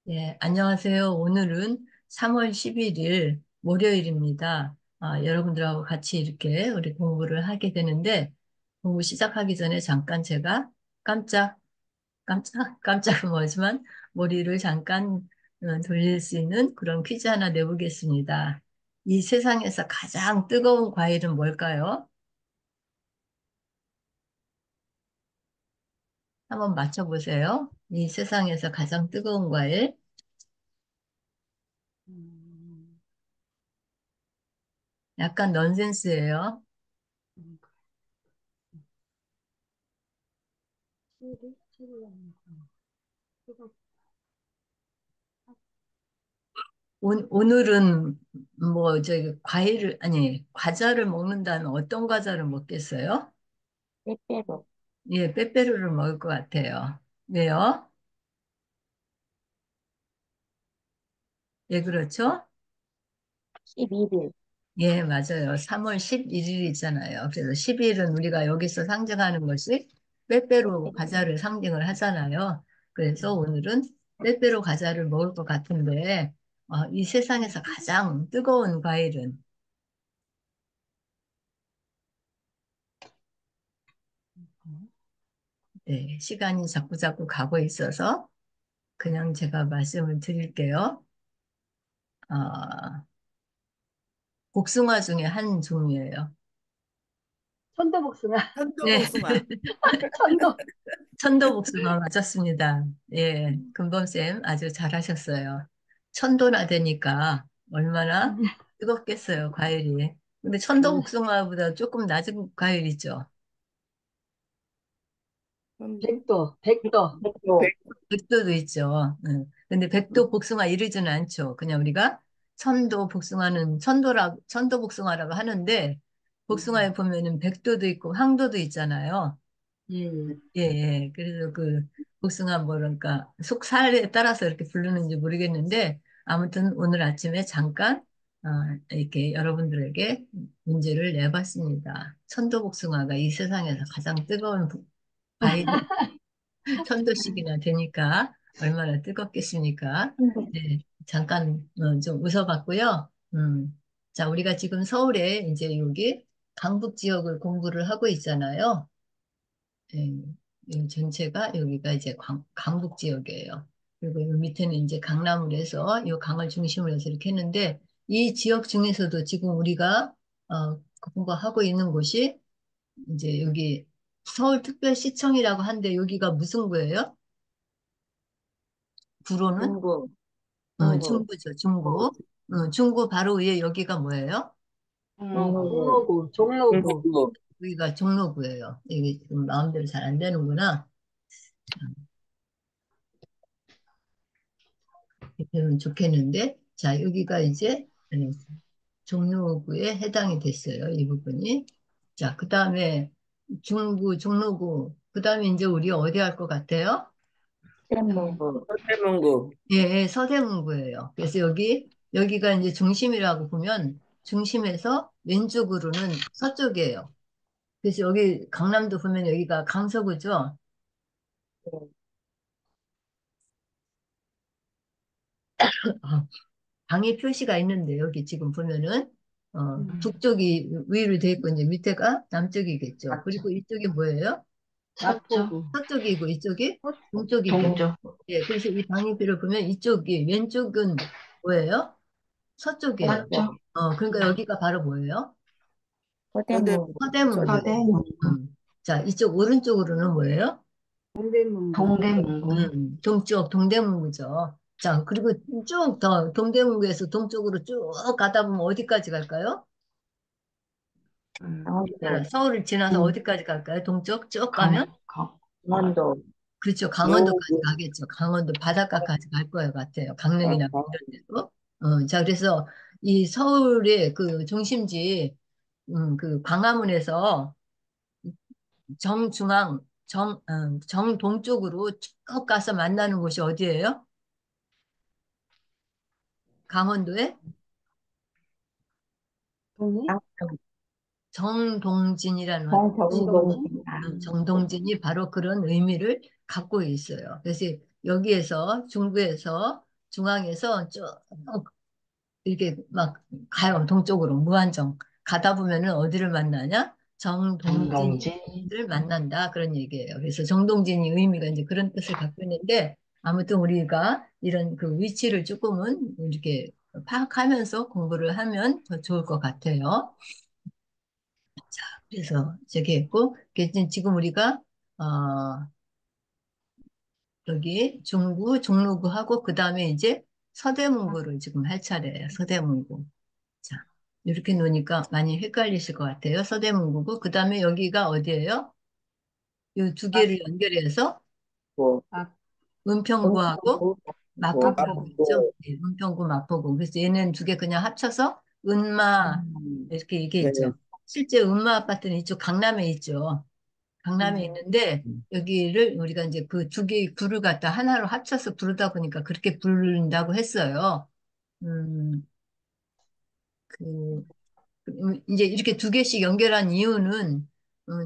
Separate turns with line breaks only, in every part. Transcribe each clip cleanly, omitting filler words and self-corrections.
예, 안녕하세요. 오늘은 3월 11일 월요일입니다. 여러분들하고 같이 이렇게 우리 공부를 하게 되는데, 공부 시작하기 전에 잠깐 제가 깜짝은 뭐지만, 머리를 잠깐 돌릴 수 있는 그런 퀴즈 하나 내보겠습니다. 이 세상에서 가장 뜨거운 과일은 뭘까요? 한번 맞춰보세요. 이 세상에서 가장 뜨거운 과일.
음,
약간 넌센스예요.
음, 체리, 그거
오늘은 뭐 저기 과일을 아니 과자를 먹는다면 어떤 과자를 먹겠어요?
빼빼로
예, 빼빼로를 먹을 것 같아요. 왜요? 예, 그렇죠?
11일.
예, 맞아요. 3월 11일이잖아요. 그래서 10일은 우리가 여기서 상징하는 것이 빼빼로
빼빼로.
과자를 상징을 하잖아요. 그래서 오늘은 빼빼로 과자를 먹을 것 같은데 이 세상에서 가장 뜨거운 과일은 네, 시간이 자꾸 가고 있어서 그냥 제가 말씀을 드릴게요. 아, 복숭아 중에 한 종류예요.
천도복숭아.
네,
천도복숭아.
천도.
천도복숭아 맞았습니다. 예, 금범쌤 아주 잘하셨어요. 천도나 되니까 얼마나 뜨겁겠어요, 과일이. 근데 천도복숭아보다 조금 낮은 과일이죠.
천도.
백도.
백.
백도도 있죠. 응. 근데 백도 복숭아 이르지는 않죠. 그냥 우리가 천도 복숭아는 천도 복숭아라고 하는데 복숭아에 보면은 백도도 있고 황도도 있잖아요.
예.
예, 예. 그래서 그 복숭아 뭐랄까 속살에 따라서 이렇게 부르는지 모르겠는데 아무튼 오늘 아침에 잠깐 어, 이렇게 여러분들에게 문제를 내봤습니다. 천도 복숭아가 이 세상에서 가장 뜨거운 과일이 천도씩이나 되니까 얼마나 뜨겁겠습니까? 네, 잠깐 좀 웃어봤고요. 자, 우리가 지금 서울에 이제 여기 강북 지역을 공부를 하고 있잖아요. 네, 이 전체가 여기가 이제 강북 지역이에요. 그리고 이 밑에는 이제 강남을 해서 이 강을 중심으로 해서 이렇게 했는데 이 지역 중에서도 지금 우리가 공부하고 있는 곳이 이제 여기 서울특별시청이라고 하는데 여기가 무슨 구예요? 구로는
중구. 중구.
중구죠, 중구. 중구 바로 위에 여기가 뭐예요?
종로구.
종로구.
여기가 종로구예요. 이게 지금 마음대로 잘 안 되는구나. 이렇게 되면 좋겠는데. 자, 여기가 이제 종로구에 해당이 됐어요. 이 부분이. 자, 그 다음에 중구, 종로구. 그 다음에 이제 우리 어디 할 것 같아요?
샘문구.
서대문구.
예, 예, 서대문구예요. 그래서 여기가 이제 중심이라고 보면 중심에서 왼쪽으로는 서쪽이에요. 그래서 여기 강남도 보면 여기가 강서구죠. 어, 방해 표시가 있는데 여기 지금 보면은 북쪽이 위로 돼 있고 이제 밑에가 남쪽이겠죠.
맞죠.
그리고 이쪽이 뭐예요?
맞죠.
서쪽이고 이쪽이 동쪽이겠죠.
동쪽.
예, 그래서 이 방위표를 보면 이쪽이 왼쪽은 뭐예요? 서쪽이에요.
맞죠.
그러니까 여기가 바로 뭐예요?
서대문.
서대문구.
서대문구예요.
서대문구.
자, 이쪽 오른쪽으로는 뭐예요?
동대문구.
동쪽 동대문구죠. 자, 그리고 쭉 더 동대문구에서 동쪽으로 쭉 가다 보면 어디까지 갈까요? 우리나라
강원도.
서울을 지나서
음,
어디까지 갈까요? 동쪽 쭉 가면?
강.
강원도.
그렇죠. 강원도까지
노구.
가겠죠. 강원도 바닷가까지 갈 거예요, 같아요. 강릉이나 뭐 이런 데도. 자, 그래서 이 서울의 그 중심지, 그 광화문에서 정중앙, 정동쪽으로 쭉 가서 만나는 곳이 어디예요? 강원도의
동이?
정동진이라는 곳이거든요.
정동진.
정동진이 바로 그런 의미를 갖고 있어요. 그래서 여기에서 중부에서 중앙에서 쭉 이렇게 막 가요. 동쪽으로 무한정. 가다 보면은 어디를 만나냐?
정동진.
정동진을 만난다. 그런 얘기예요. 그래서 정동진이 의미가 이제 그런 뜻을 갖고 있는데 아무튼 우리가 이런 그 위치를 조금은 이렇게 파악하면서 공부를 하면 더 좋을 것 같아요. 그래서 저기 했고, 지금 우리가 어, 여기 중구, 종로구하고 그 다음에 이제 서대문구를 지금 할 차례예요. 서대문구. 자, 이렇게 놓으니까 많이 헷갈리실 것 같아요. 서대문구고, 그 다음에 여기가 어디예요? 이 두
마,
개를 연결해서
뭐,
마,
은평구하고
은평구, 뭐,
마포구라고
마포구.
있죠?
마포구,
네, 은평구, 마포구. 그래서 얘는 두 개 그냥 합쳐서 은마 이렇게
네,
얘기했죠. 실제 은마 아파트는 이쪽 강남에 있죠. 강남에
음,
있는데 여기를 우리가 이제 그 두 개의 구를 갖다 하나로 합쳐서 부르다 보니까 그렇게 부른다고 했어요. 음, 그 이제 이렇게 두 개씩 연결한 이유는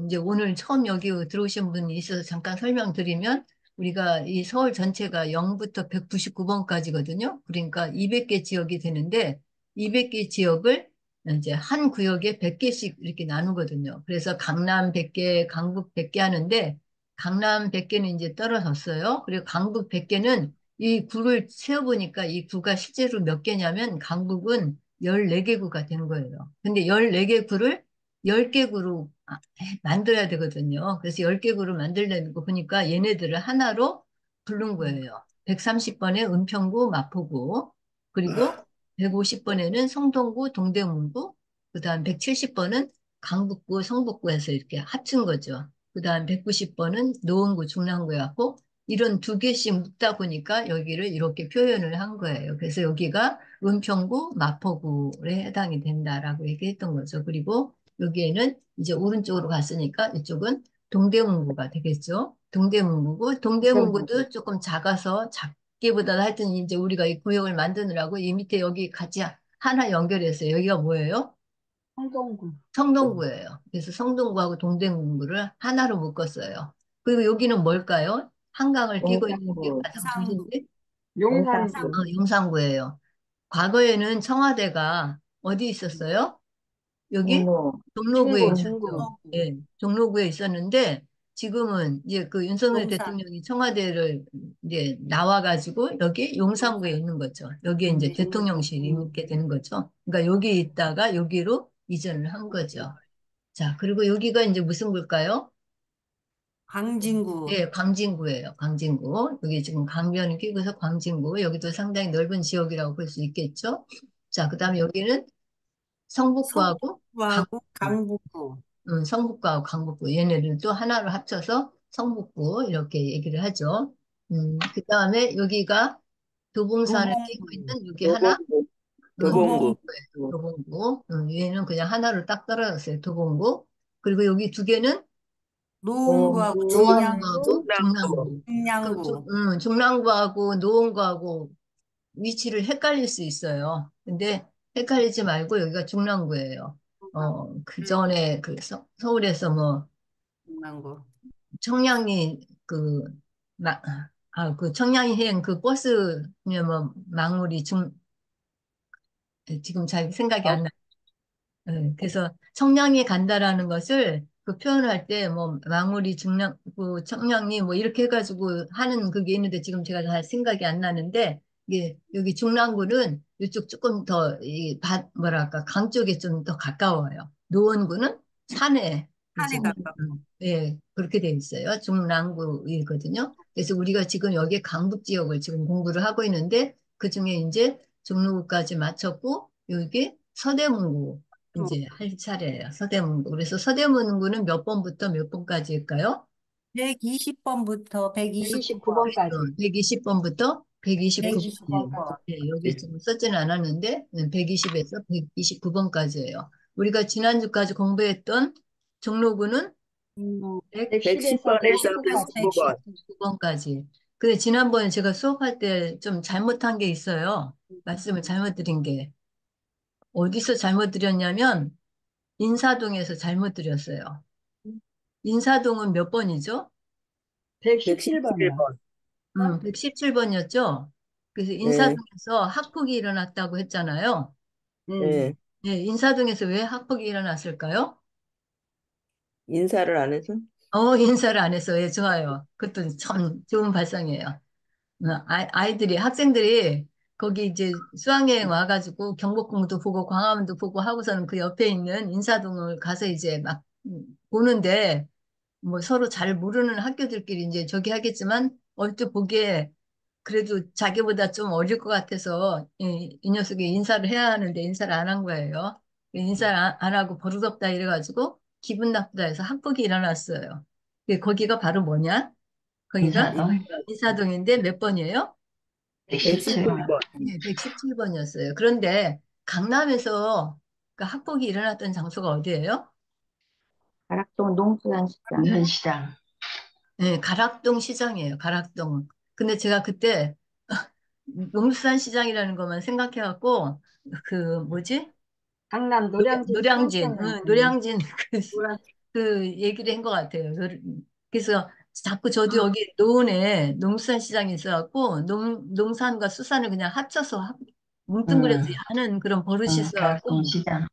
이제 오늘 처음 여기 들어오신 분이 있어서 잠깐 설명드리면 우리가 이 서울 전체가 0부터 199번까지거든요. 그러니까 200개 지역이 되는데 200개 지역을 이제 한 구역에 100개씩 이렇게 나누거든요. 그래서 강남 100개, 강북 100개 하는데 강남 100개는 이제 떨어졌어요. 그리고 강북 100개는 이 구를 세어보니까 이 구가 실제로 몇 개냐면 강북은 14개 구가 된 거예요. 근데 14개 구를 10개 구로 만들어야 되거든요. 그래서 10개 구를 만들려는 거 보니까 얘네들을 하나로 부른 거예요. 130번에 은평구, 마포구, 그리고 150번에는 성동구, 동대문구, 그 다음 170번은 강북구, 성북구에서 이렇게 합친 거죠. 그 다음 190번은 노원구, 중랑구였고, 이런 두 개씩 묶다 보니까 여기를 이렇게 표현을 한 거예요. 그래서 여기가 은평구, 마포구에 해당이 된다라고 얘기했던 거죠. 그리고 여기에는 이제 오른쪽으로 갔으니까 이쪽은 동대문구가 되겠죠. 동대문구고, 동대문구도 조금 작아서 작기보다는 하여튼 이제 우리가 이 구역을 만드느라고 이 밑에 여기 같이 하나 연결했어요. 여기가 뭐예요?
성동구.
성동구예요. 그래서 성동구하고 동대문구를 하나로 묶었어요. 그리고 여기는 뭘까요? 한강을 끼고 있는 게
용산구,
가장 도시인데,
용산구.
용산구예요. 과거에는 청와대가 어디 있었어요? 여기
종로,
종로구에
충북,
있었죠. 예, 종로구에 있었는데 지금은 이제 그 윤석열 대통령이 청와대를 이제 나와가지고 여기 용산구에 있는 거죠. 여기에 이제 대통령실이 있게 되는 거죠. 그러니까 여기 있다가 여기로 이전을 한 거죠. 자, 그리고 여기가 이제 무슨 구일까요?
광진구,
예, 광진구예요. 광진구. 여기 지금 강변을 끼고서 광진구. 여기도 상당히 넓은 지역이라고 볼 수 있겠죠. 자, 그다음에 여기는 성북구하고
성북구하고
강북구.
강북구,
성북구하고 강북구. 얘네들 또 하나로 합쳐서 성북구 이렇게 얘기를 하죠. 그다음에 여기가 도봉산을 끼고
도봉구,
있는 여기 하나
도봉구, 도봉구,
도봉구예요. 도봉구. 얘는 그냥 하나로 딱 떨어졌어요. 도봉구. 그리고 여기 두 개는
노원구하고
노원구,
중량구,
노원구하고
충남구,
중랑구. 그럼
중량구.
중랑구하고 노원구하고 위치를 헷갈릴 수 있어요. 근데 헷갈리지 말고 여기가 중랑구예요. 그 전에 그 서울에서 뭐
중량구.
청량리 그, 그 청량리행 그 버스 뭐 망울이 지금 잘 생각이 안 나. 그래서 청량리에 간다라는 것을 그 표현할 때 뭐 망우리 중량 그 청량리 뭐 이렇게 해가지고 하는 그게 있는데 지금 제가 잘 생각이 안 나는데 이게 여기 중랑구는 이쪽 조금 더 뭐랄까 강 쪽에 좀 더 가까워요. 노원구는 산에
산에
그죠?
가깝고.
예, 그렇게 돼 있어요. 중랑구이거든요. 그래서 우리가 지금 여기 강북 지역을 지금 공부를 하고 있는데 그 중에 이제 종로구까지 마쳤고 여기 서대문구 이제 할 차례예요. 서대문구. 그래서 서대문구는 몇 번부터 몇 번까지일까요?
120번부터 129번,
129번까지.
120번부터 129번이에요.
129번.
129번까지.
네, 여기 좀 썼지는 않았는데 120에서 129번까지예요. 우리가 지난주까지 공부했던 종로구는
110에서
110번에서
119까지.
119번,
119번까지. 근데 지난번에 제가 수업할 때 좀 잘못한 게 있어요. 말씀을 잘못 드린 게. 어디서 잘못 드렸냐면 인사동에서 잘못 드렸어요. 인사동은 몇 번이죠?
117번이요.
117번,
117번이었죠? 그래서
네,
인사동에서 학폭이 일어났다고 했잖아요.
네.
예, 인사동에서 왜 학폭이 일어났을까요?
인사를 안 해서?
인사를 안 해서, 예, 좋아요. 그것도 참 좋은 발상이에요. 아이들이, 학생들이 거기 이제 수학여행 와가지고 경복궁도 보고 광화문도 보고 하고서는 그 옆에 있는 인사동을 가서 이제 막 보는데 뭐 서로 잘 모르는 학교들끼리 이제 저기 하겠지만 얼핏 보기에 그래도 자기보다 좀 어릴 것 같아서 이 녀석이 인사를 해야 하는데 인사를 안 한 거예요. 인사를 안 하고 버릇없다 이래가지고 기분 나쁘다 해서 학폭이 일어났어요. 거기가 바로 뭐냐? 거기가
인사동
인사동인데 몇 번이에요?
117번.
117번.
네, 117번이었어요. 그런데 강남에서 그 학폭이 일어났던 장소가 어디예요?
가락동 농수산시장. 시장.
네, 가락동 시장이에요. 가락동. 근데 제가 그때 농수산 시장이라는 것만 생각해갖고 그 뭐지?
강남 노량진
노량진,
수산시장이요.
노량진 그,
노란
그 얘기를 한 것 같아요. 그래서 자꾸 저도
아,
여기 노원에 농수산 시장이 있어갖고 농산과 수산을 그냥 합쳐서 뭉뚱그려서
음,
하는 그런 버릇이 있어갖고
가락동 시장.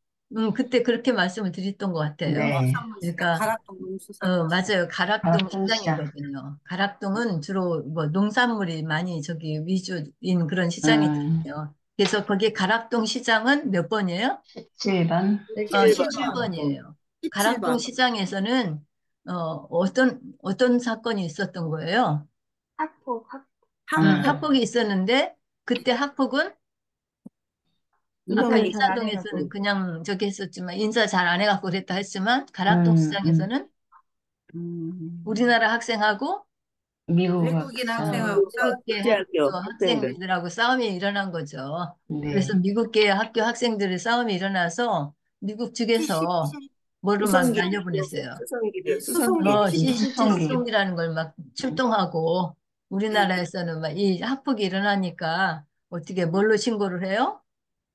그때 그렇게 말씀을 드렸던 것 같아요.
네.
농수산물시장,
그러니까
가락동 농수산물시장.
맞아요. 가락동
가락동 시장.
시장이거든요. 가락동은 주로 뭐 농산물이 많이 저기 위주인 그런
음,
시장이거든요. 그래서 거기 가락동 시장은 몇 번이에요?
17번.
117번.
17번이에요. 가락동
17번.
시장에서는 어떤 사건이 있었던 거예요?
학폭,
학폭.
학폭이 있었는데 그때 학폭은 아까
인사를 잘 안
인사동에서는
해갖고.
그냥 저기 했었지만 인사 잘 안 해갖고 그랬다 했지만 가락동
음, 음,
시장에서는
음.
우리나라 학생하고
미국
외국인
학생.
학생하고
미국계
국제학교 학생들.
학생들하고 싸움이 일어난 거죠.
네.
그래서 미국계 학교 학생들의 싸움이 일어나서 미국 측에서 뭐를 막 날려보냈어요.
수송기를.
CCT
수송기.
수송이라는 걸 막 출동하고 우리나라에서는 막 이 학폭이 일어나니까 어떻게 뭘로 신고를 해요?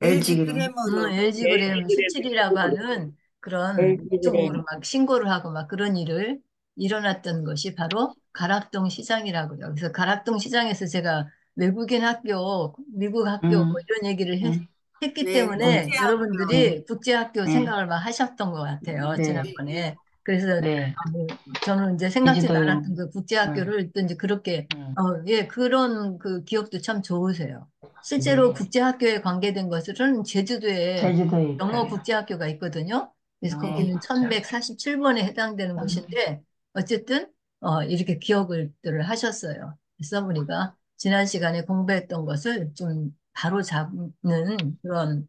LG
LG
그램.
그램으로.
LG 그램
LG
수출이라고 하는 그런
LG
쪽으로
그램.
막 신고를 하고 막 그런 일을 일어났던 것이 바로 가락동 시장이라고요. 그래서 가락동 시장에서 제가 외국인 학교, 미국 학교 뭐
음,
이런 얘기를
음,
했기
네,
때문에
국제학교.
네,
여러분들이 국제학교
네,
생각을 막 하셨던 것 같아요.
네,
지난번에. 그래서
네.
저는 이제 생각지도
제주도요.
않았던 그
음,
국제학교를 또 이제 그렇게
음,
예, 그런 그 기억도 참 좋으세요. 실제로
네.
국제학교에 관계된 것들은 제주도에
제주도에
영어
있어요.
국제학교가 있거든요. 그래서
네,
거기는
있죠.
1147번에 해당되는
음,
곳인데 어쨌든 이렇게 기억을 하셨어요. 그래서 우리가 지난 시간에 공부했던 것을 좀 바로 잡는 그런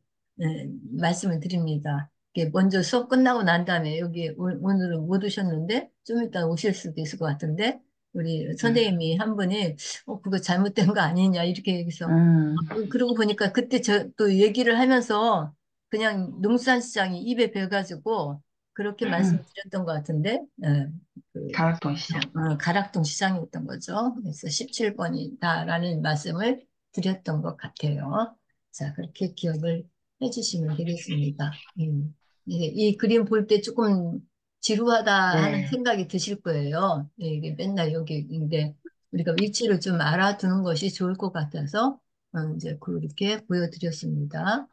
말씀을 드립니다. 이게 먼저 수업 끝나고 난 다음에 여기 오늘은 못 오셨는데 좀 이따 오실 수도 있을 것 같은데 우리
음,
선생님이 한 분이 그거 잘못된 거 아니냐 이렇게 얘기해서
음,
그러고 보니까 그때 저 또 얘기를 하면서 그냥 농수산시장이 입에 배가지고 그렇게 말씀드렸던 것 같은데 그
가락동 시장.
가락동 시장이었던 거죠. 그래서 17번이다라는 말씀을 드렸던 것 같아요. 자, 그렇게 기억을 해주시면 되겠습니다. 이 그림 볼 때 조금 지루하다 하는
네,
생각이 드실 거예요. 이게 맨날 여기인데 우리가 위치를 좀 알아두는 것이 좋을 것 같아서 이제 그렇게 보여드렸습니다.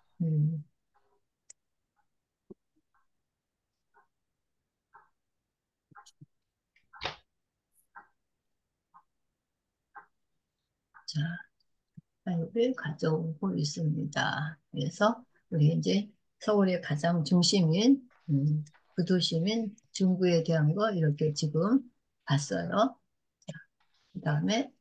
자, 파일을 가져오고 있습니다. 그래서 우리 이제 서울의 가장 중심인 구도심인 중구에 대한 거 이렇게 지금 봤어요. 그 다음에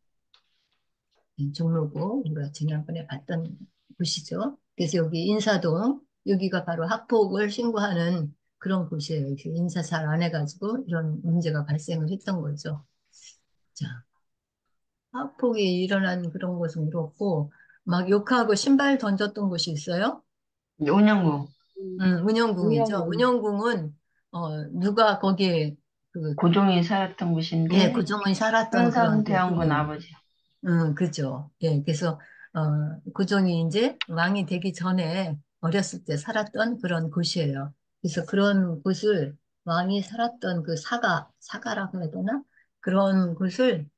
종로구 우리가 지난번에 봤던 곳이죠. 그래서 여기 인사동 여기가 바로 학폭을 신고하는 그런 곳이에요. 이렇게 인사 잘 안 해가지고 이런 문제가 발생을 했던 거죠. 자, 학폭이 일어난 그런 곳은 그렇고 막 욕하고 신발 던졌던 곳이 있어요.
온영구.
운영궁이죠.
운영군.
운영궁은 누가 거기에 그
고종이 살았던
예,
곳인데,
고종이 살았던 그런
현상대원군
부분.
아버지.
그죠. 예, 그래서 고종이 이제 왕이 되기 전에 어렸을 때 살았던 그런 곳이에요. 그래서 그런 곳을 왕이 살았던 그 사가라고 해야 되나? 그런 곳을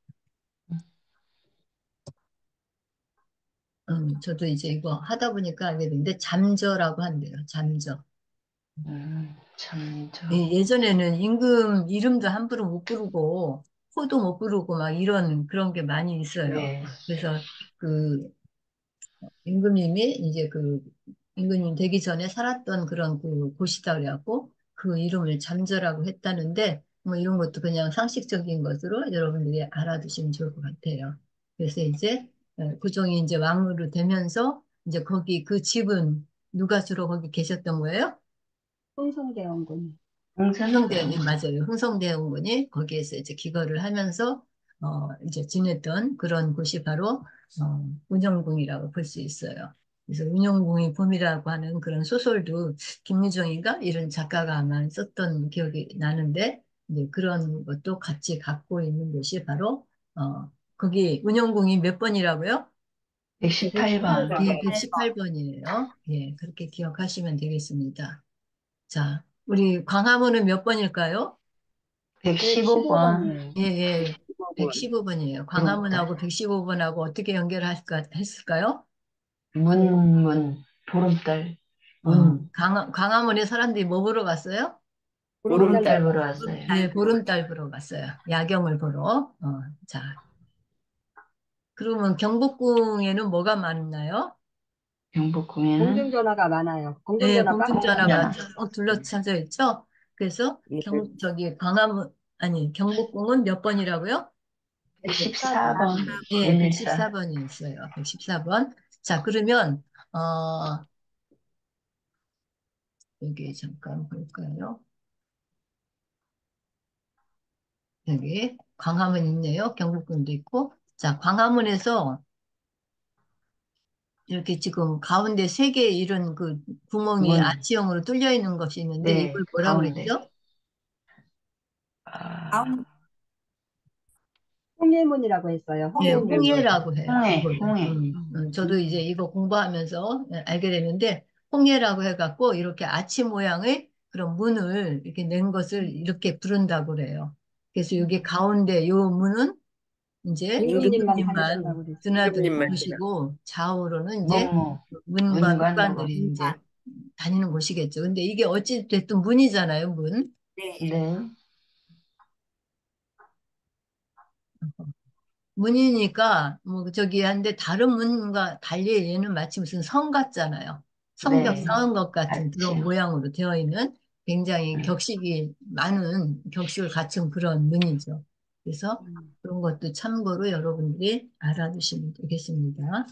저도 이제 이거 하다 보니까 알게 됐는데, 잠저라고 한대요. 잠저.
참,
예전에는 임금 이름도 함부로 못 부르고, 호도 못 부르고 막 이런 그런 게 많이 있어요.
네.
그래서 그 임금님이 이제 그 임금님 되기 전에 살았던 그런 그 곳이다 그래갖고 그 이름을 잠저라고 했다는데 뭐 이런 것도 그냥 상식적인 것으로 여러분들이 알아두시면 좋을 것 같아요. 그래서 이제 고종이 이제 왕으로 되면서 이제 거기 그 집은 누가 주로 거기 계셨던 거예요?
흥성대원군.
흥성대원이
응선대원.
맞아요. 흥성대원군이 거기에서 이제 기거를 하면서 이제 지냈던 그런 곳이 바로 운영궁이라고 볼 수 있어요. 그래서 운영궁의 봄이라고 하는 그런 소설도 김유정인가 이런 작가가 아마 썼던 기억이 나는데 이제 그런 것도 같이 갖고 있는 곳이 바로 거기 운영궁이 몇 번이라고요?
118번.
예, 118번이에요. 예, 그렇게 기억하시면 되겠습니다. 자, 우리 광화문은 몇 번일까요?
115번.
115번이에요.
예, 예,
15번.
115번이에요.
보름달.
광화문하고 115번하고 어떻게 연결할까 했을까요?
보름달. 문,
광화문에 사람들이 뭐 보러 갔어요?
보름달 보러 왔어요.
예, 보름달 보러 갔어요. 야경을 보러. 자, 그러면 경복궁에는 뭐가 많나요?
경복궁에는
공중전화가 많아요.
예,
공중전화
공중전화가
공중전화.
쭉 둘러싸져 있죠? 그래서
네.
저기 광화문, 아니, 경복궁은 몇 번이라고요?
114번.
예,
114.
114번이 있어요. 114번. 자, 그러면, 여기 잠깐 볼까요? 여기 광화문 있네요. 경복궁도 있고. 자, 광화문에서 이렇게 지금 가운데 세 개의 이런 그 구멍이
문.
아치형으로 뚫려 있는 것이 있는데
네,
이걸 뭐라고
가운데.
그랬죠?
아,
홍일문이라고 했어요.
예,
홍일문.
홍해라고 해요. 이거를.
홍해.
저도 이제 이거 공부하면서 알게 됐는데 홍해라고 해갖고 이렇게 아치 모양의 그런 문을 이렇게 낸 것을 이렇게 부른다고 그래요. 그래서 여기 가운데 요 문은 이제
임금님만
임금님만
다니신다고 그랬어요.
드나들
임금님만
곳이고 좌우로는 이제
문무.
문과
문관
문관들이
노로.
이제 다니는 곳이겠죠. 근데 이게 어찌 됐든 문이잖아요, 문.
네.
문이니까 뭐 저기 한데 다른 문과 달리 얘는 마치 무슨 성 같잖아요. 성벽
네.
쌓은 것 같은 그런
같이요.
모양으로 되어 있는 굉장히 격식이 많은 격식을 갖춘 그런 문이죠. 그래서 그런 것도 참고로 여러분들이 알아두시면 되겠습니다.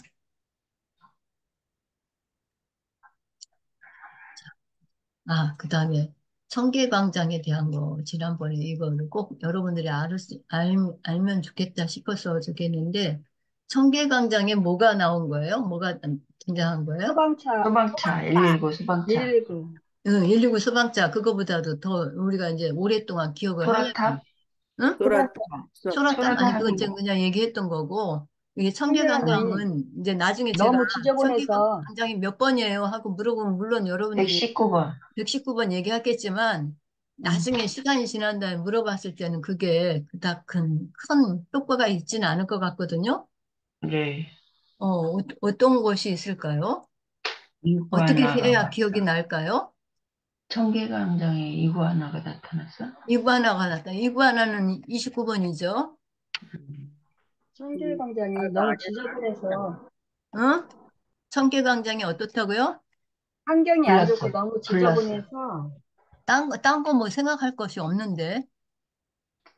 그다음에 청계광장에 대한 거 지난번에 이거를 꼭 여러분들이 알면 좋겠다 싶어서 적겠는데 청계광장에 뭐가 나온 거예요? 뭐가 등장한 거예요?
소방차
소방차, 119 소방차.
119.
응, 119 소방차 그거보다도 더 우리가 이제 오랫동안 기억을 하려면
소라탑?
응?
소라탑.
소라탑? 아니 그건
소라탑이
제가 그냥 얘기했던 거고 이게
청계광장이
청계광장은 이제 나중에 제가
너무 지저분해서
청계광장이 몇 번이에요 하고 물어보면 물론 여러분들이
119번.
119번 얘기하겠지만 나중에 시간이 지난 다음에 물어봤을 때는 그게 그닥 큰 효과가 있지는 않을 것 같거든요.
네.
어떤 것이 있을까요? 어떻게 해야
이구아나가
기억이 날까요?
청계광장에 이구아나가 나타났어?
이구아나가 나타. 이구아나는 29번이죠.
청계광장이 너무 지저분해서
응? 청계광장이 어떻다고요?
환경이 안 좋고
불났어.
너무
불났어.
지저분해서
딴 거 뭐 생각할 것이 없는데.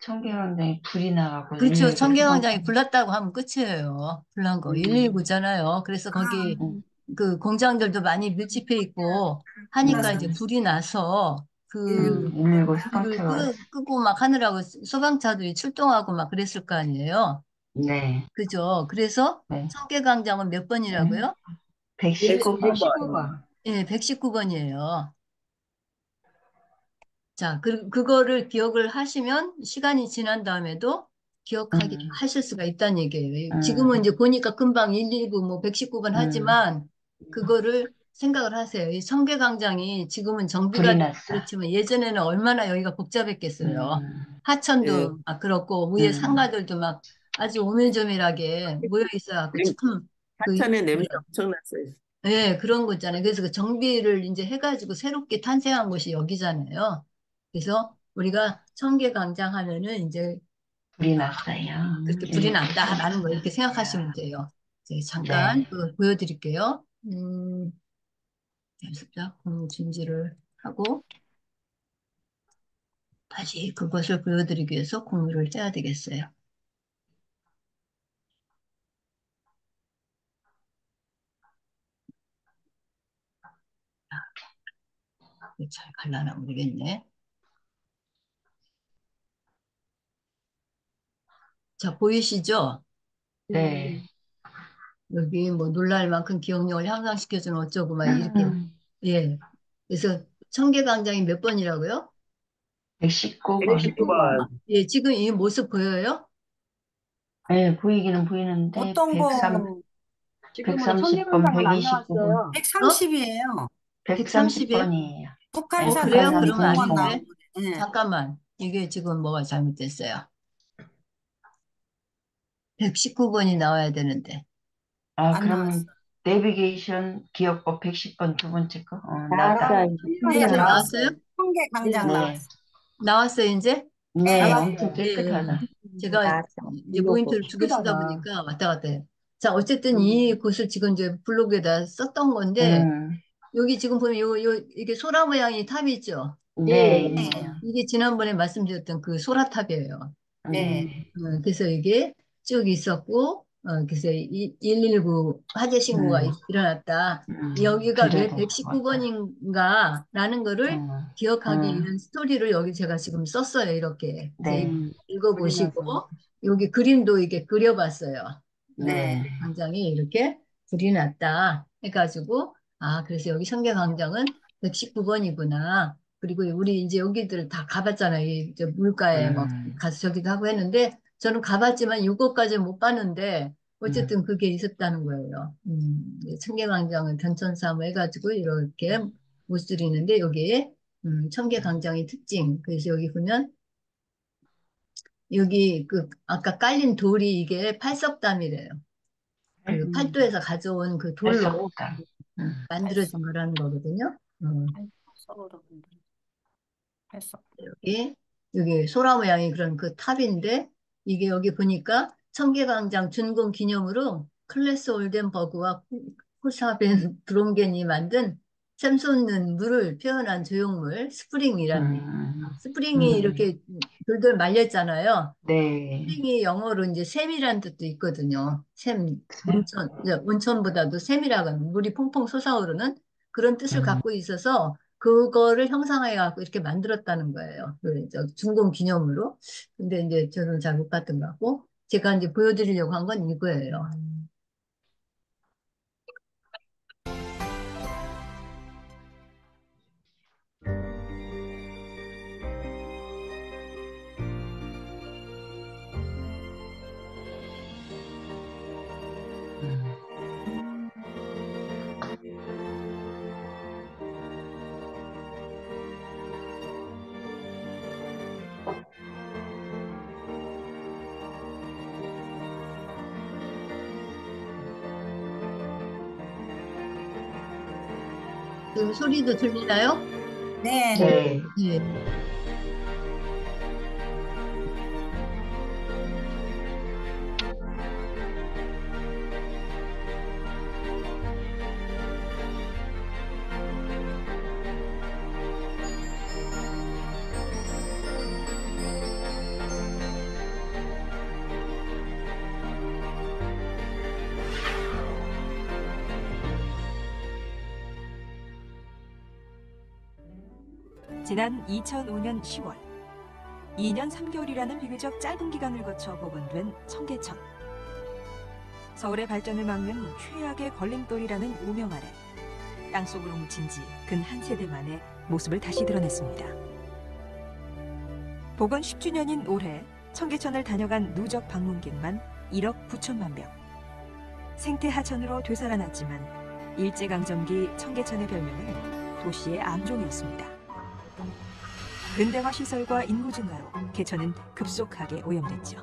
청계광장에 불이 나가고
그렇죠.
119 소방차.
청계광장이 불났다고 하면 끝이에요. 불난 거.
음,
119잖아요. 그래서 거기
음,
그 공장들도 많이 밀집해 있고 하니까 이제 불이 나서 그
119
불을
소방차가 왔어.
끄고 막 하느라고 소방차들이 출동하고 막 그랬을 거 아니에요.
네.
그죠? 그래서
네.
청계광장은 몇 번이라고요?
119번.
119번.
예, 119번이에요. 자, 그거를 기억을 하시면 시간이 지난 다음에도 기억하기
음,
하실 수가 있다는 얘기예요. 지금은
음,
이제 보니까 금방 119, 뭐 119번
음.
하지만 그거를 생각을 하세요. 이 청계광장이 지금은 정비가
불이
되고
났어.
그렇지만 예전에는 얼마나 여기가 복잡했겠어요.
음,
예.
하천도 막 그렇고 위에
음,
상가들도 막 아주 오밀조밀하게 모여 있어갖고 참 그,
하천의 냄새 엄청났어요.
예, 그런 거 있잖아요. 그래서 그 정비를 이제 해가지고 새롭게 탄생한 곳이 여기잖아요. 그래서 우리가 청계광장 하면은 이제
불이 났어요.
그렇게 불이 난다라는 거 이렇게 생각하시면 돼요. 이제 잠깐
네.
보여드릴게요. 살짝 진지를 하고 다시 그것을 보여드리기 위해서 공유를 해야 되겠어요. 잘 갈라나 모르겠네. 자, 보이시죠?
네.
여기 뭐 놀랄 만큼 기억력을 향상시켜주는 어쩌고 막 이렇게. 예. 그래서 청계광장이 몇 번이라고요?
119번.
119번.
예, 지금 이 모습 보여요?
네, 보이기는 보이는데,
어떤 거
지금은
130번,
청계광장은 안
129번.
나왔어요.
130이에요.
130이에요?
130번이에요.
북한산
그래요?
북한산
그러면
130번
공공.
아닌데?
나오거든요. 예.
잠깐만. 이게 지금 뭐가 잘못됐어요. 119번이 나와야 되는데.
아,
안 나왔어.
그러면 내비게이션 기억법 110번 두 번째 거?
나왔어요.
나다.
네,
이제
나왔어요.
나왔어요?
청계광장
네.
나왔어요.
나왔어요, 이제?
네,
네.
엄청
예, 예.
깨끗하다.
제가 이제 모니터를 두 개 쓰다
깨끗하다.
보니까 왔다 갔다 해요. 자, 어쨌든 이 곳을 지금 이제 블로그에다 썼던 건데,
음,
여기 지금 보면 이게 소라 모양이 탑이 있죠?
네,
네.
있네요.
이게 지난번에 말씀드렸던 그 소라탑이에요.
네.
그래서 이게 쭉 있었고, 그래서 119 화재 신고가 일어났다. 여기가 왜
들여다보고
119번인가 라는 거를 기억하기
음,
위한 스토리를 여기 제가 지금 썼어요. 이렇게. 그래서
네,
읽어보시고, 여기 그림도 이게 그려봤어요.
네.
광장이 이렇게 불이 났다 해가지고, 아, 그래서 여기 청계광장은 119번이구나. 그리고 우리 이제 여기들 다 가봤잖아요. 저 물가에 뭐 가서 저기도 하고 했는데, 저는 가봤지만 이것까지는 못 봤는데, 어쨌든 그게 있었다는 거예요. 청계광장은 변천사무 해가지고 이렇게 모습이 있는데, 여기에 청계광장의 특징. 그래서 여기 보면, 여기 그 아까 깔린 돌이 이게 팔석담이래요. 그 팔도에서 가져온 그 돌로
발석다.
만들어진 거라는 거거든요.
했어.
여기 소라 모양이 그런 그 탑인데, 이게 여기 보니까 청계광장 준공 기념으로 클래스 올덴버그와 호사벤 브롬겐이 만든 샘솟는 물을 표현한 조형물 스프링이랍니다. 스프링이 이렇게 돌돌 말렸잖아요.
네,
스프링이 영어로 이제 샘이란 뜻도 있거든요. 샘, 온천, 이제 온천보다도 샘이라고 하는 물이 퐁퐁 솟아오르는 그런 뜻을 갖고 있어서 그거를 형상화해 갖고 이렇게 만들었다는 거예요. 준공 기념으로. 근데 이제 저는 잘 못 봤던 것 같고 제가 이제 보여드리려고 한 건 이거예요. 지금 소리도 들리나요?
네.
네.
네.
지난 2005년 10월 2년 3개월이라는 비교적 짧은 기간을 거쳐 복원된 청계천. 서울의 발전을 막는 최악의 걸림돌이라는 오명 아래 땅속으로 묻힌 지 근 한 세대 만에 모습을 다시 드러냈습니다. 복원 10주년인 올해 청계천을 다녀간 누적 방문객만 1억 9천만 명. 생태 하천으로 되살아났지만 일제강점기 청계천의 별명은 도시의 암종이었습니다. 근대화 시설과 인구 증가로 개천은 급속하게 오염됐죠.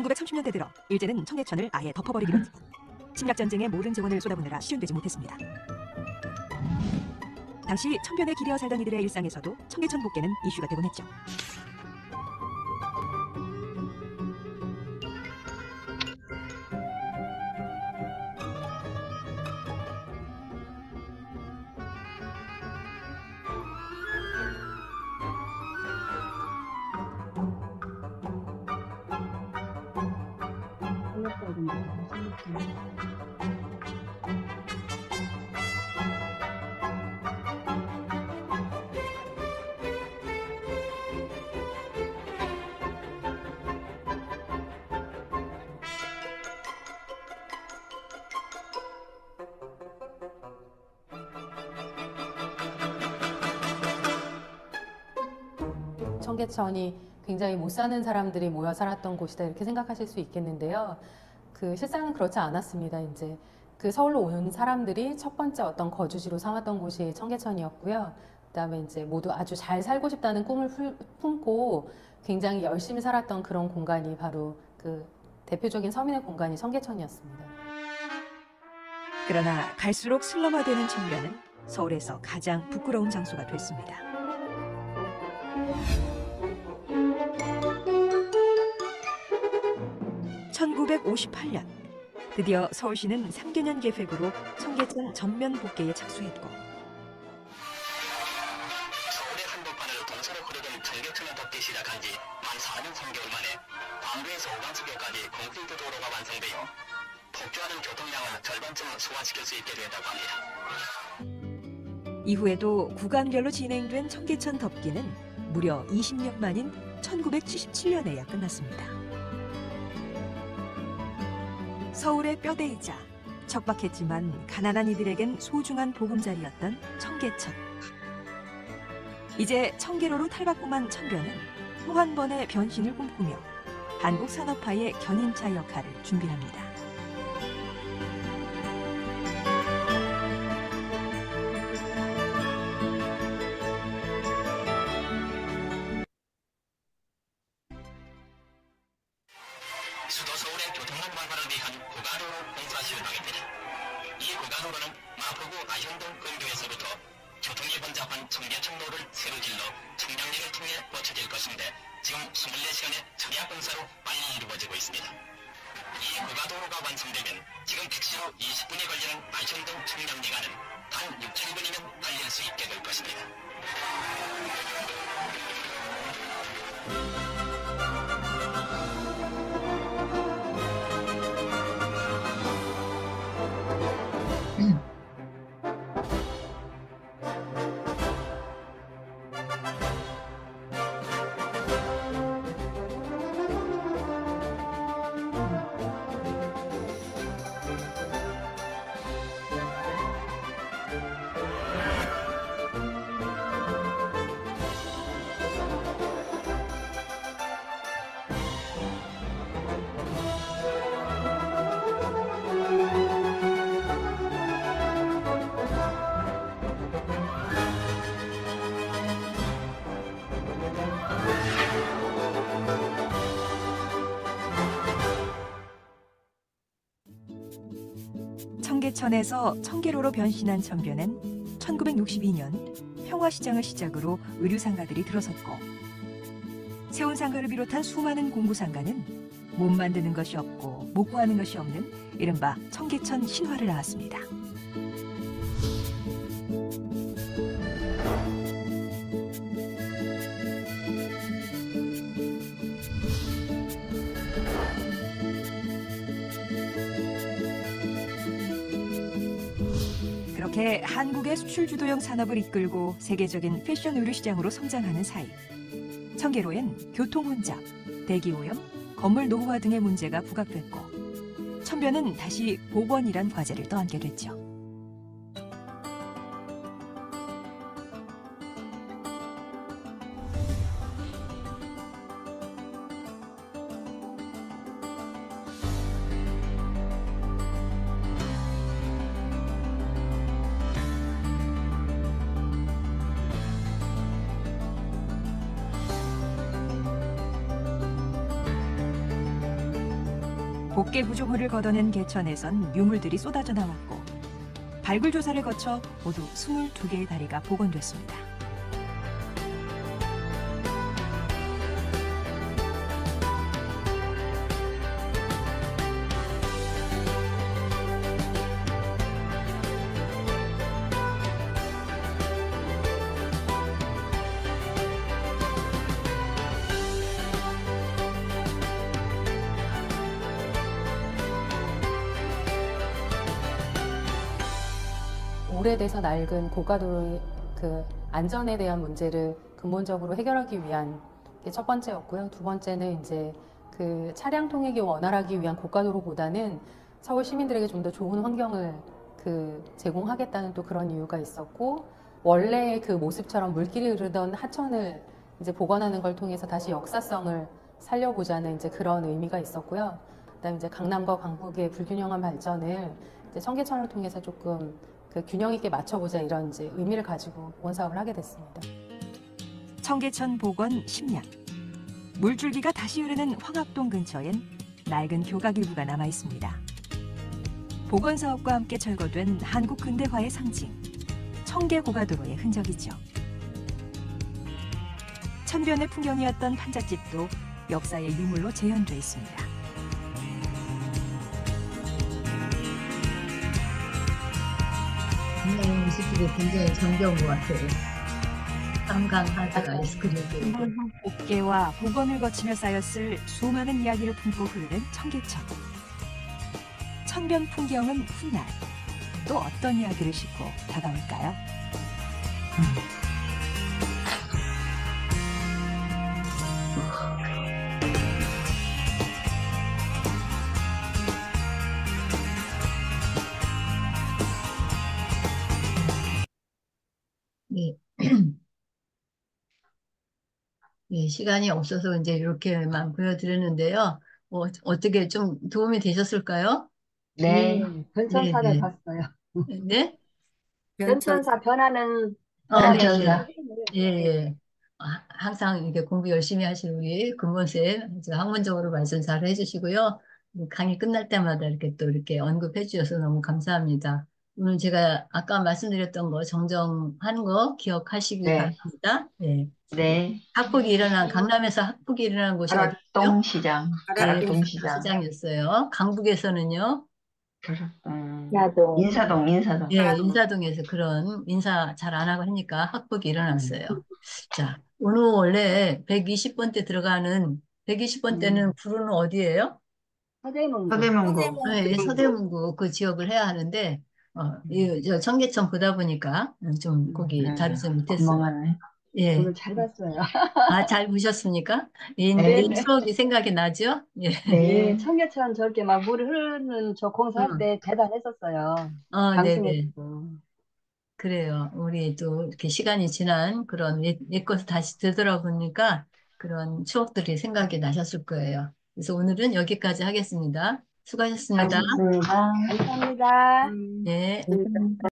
1930년대 들어 일제는 청계천을 아예 덮어버리기로 했고 침략전쟁에 모든 재원을 쏟아부느라 실현되지 못했습니다. 당시 천변에 기대어 살던 이들의 일상에서도 청계천 복개는 이슈가 되곤 했죠.
청계천이 굉장히 못 사는 사람들이 모여 살았던 곳이다 이렇게 생각하실 수 있겠는데요. 그 실상은 그렇지 않았습니다. 이제 그 서울로 오는 사람들이 첫 번째 어떤 거주지로 삼았던 곳이 청계천이었고요. 그다음에 이제 모두 아주 잘 살고 싶다는 꿈을 품고 굉장히 열심히 살았던 그런 공간이 바로 그 대표적인 서민의 공간이 청계천이었습니다.
그러나 갈수록 슬럼화되는 청변은 서울에서 가장 부끄러운 장소가 됐습니다. (1958년) 드디어 서울시는 3개년 계획으로 청계천 전면 복개에 착수했고
서울의 한복판을 동서로 흐르던 청계천을 덮기 시작한 지 만 4년 3개월 만에 광주에서 오광수교까지 콘크리트 도로가 완성되어 폭주하는 교통량을 절반쯤 소화시킬 수 있게 되었다고 합니다.
이후에도 구간별로 진행된 청계천 덮기는 무려 20년 만인 1977년에야 끝났습니다. 서울의 뼈대이자 척박했지만 가난한 이들에겐 소중한 보금자리였던 청계천. 이제 청계로로 탈바꿈한 청변은 또 한 번의 변신을 꿈꾸며 한국 산업화의 견인차 역할을 준비합니다.
수도 서울의 교통망 완화를 위한 고가도로 공사 시행입니다. 이 고가도로는 마포구 아현동 근교에서부터 교통이 번잡한 청계천로를 새로 질러 청량리를 통해 거쳐질 것인데 지금 24시간의 절약 공사로 빨리 이루어지고 있습니다. 이 고가도로가 완성되면 지금 택시로 20분이 걸리는 아현동 청량리가는 단 6.1분이면 달릴 수 있게 될 것입니다.
청계천에서 청계로로 변신한 청변은 1962년 평화시장을 시작으로 의류상가들이 들어섰고 세운상가를 비롯한 수많은 공구상가는 못 만드는 것이 없고 못 구하는 것이 없는 이른바 청계천 신화를 낳았습니다. 그렇게 한국의 수출 주도형 산업을 이끌고 세계적인 패션 의류 시장으로 성장하는 사이 청계로엔 교통 혼잡, 대기 오염, 건물 노후화 등의 문제가 부각됐고 천변은 다시 복원이란 과제를 떠안게 됐죠. 곡계 구조물을 걷어낸 개천에선 유물들이 쏟아져 나왔고 발굴 조사를 거쳐 모두 22개의 다리가 복원됐습니다.
오래돼서 낡은 고가도로의 그 안전에 대한 문제를 근본적으로 해결하기 위한 게 첫 번째였고요. 두 번째는 이제 그 차량 통행이 원활하기 위한 고가도로보다는 서울 시민들에게 좀 더 좋은 환경을 제공하겠다는 또 그런 이유가 있었고, 원래의 그 모습처럼 물길이 흐르던 하천을 이제 복원하는 걸 통해서 다시 역사성을 살려보자는 이제 그런 의미가 있었고요. 그다음에 이제 강남과 강북의 불균형한 발전을 이제 청계천을 통해서 조금 그 균형 있게 맞춰보자, 이런 이제 의미를 가지고 복원 사업을 하게 됐습니다.
청계천 복원 10년. 물줄기가 다시 흐르는 황학동 근처엔 낡은 교각 일부가 남아 있습니다. 복원 사업과 함께 철거된 한국 근대화의 상징, 청계고가도로의 흔적이죠. 천변의 풍경이었던 판잣집도 역사의 유물로 재현돼 있습니다.
음식들이 굉장히 정겨운 것 같아요. 한강 아이스크림도 있고.
옥계와 복원을 거치며 쌓였을 수많은 이야기를 품고 흐르는 청계천. 천변 풍경은 훗날 또 어떤 이야기를 싣고 다가올까요?
네. 네, 시간이 없어서 이제 이렇게만 보여드렸는데요. 어떻게 좀 도움이 되셨을까요?
네.
변천사를
네.
봤어요.
네?
변천사 변하는
변천사.
예, 예. 항상 이렇게 공부 열심히 하시는 우리 금본쌤, 아주 학문적으로 말씀 잘 해주시고요. 강의 끝날 때마다 이렇게 또 이렇게 언급해 주셔서 너무 감사합니다. 오늘 제가 아까 말씀드렸던 거 정정하는 거 기억하시기
네.
바랍니다. 예.
네.
강남에서 학폭이 일어난 곳이 어디죠?
가락동시장. 가락동시장.
시장이었어요. 강북에서는요?
인사동.
예, 인사동에서 그런 인사 잘 안 하고 하니까 학폭이 일어났어요. 자, 오늘 원래 120번대 들어가는 120번대는 부르는 어디예요?
서대문구.
서대문구.
네, 서대문구 그 지역을 해야 하는데 저 청계천 보다 보니까 좀 거기 다루지 못했어요.
멍하네.
예.
오늘 잘 봤어요.
잘 보셨습니까?
네.
추억이 생각이 나죠? 예.
네.
청계천 저렇게 막 물 흐르는 저 공사할 때 대단했었어요.
네네.
방송에서도.
그래요. 우리 또 이렇게 시간이 지난 그런 옛 것을 다시 되돌아보니까 그런 추억들이 생각이 나셨을 거예요. 그래서 오늘은 여기까지 하겠습니다. 수고하셨습니다.
감사합니다.
감사합니다.
네.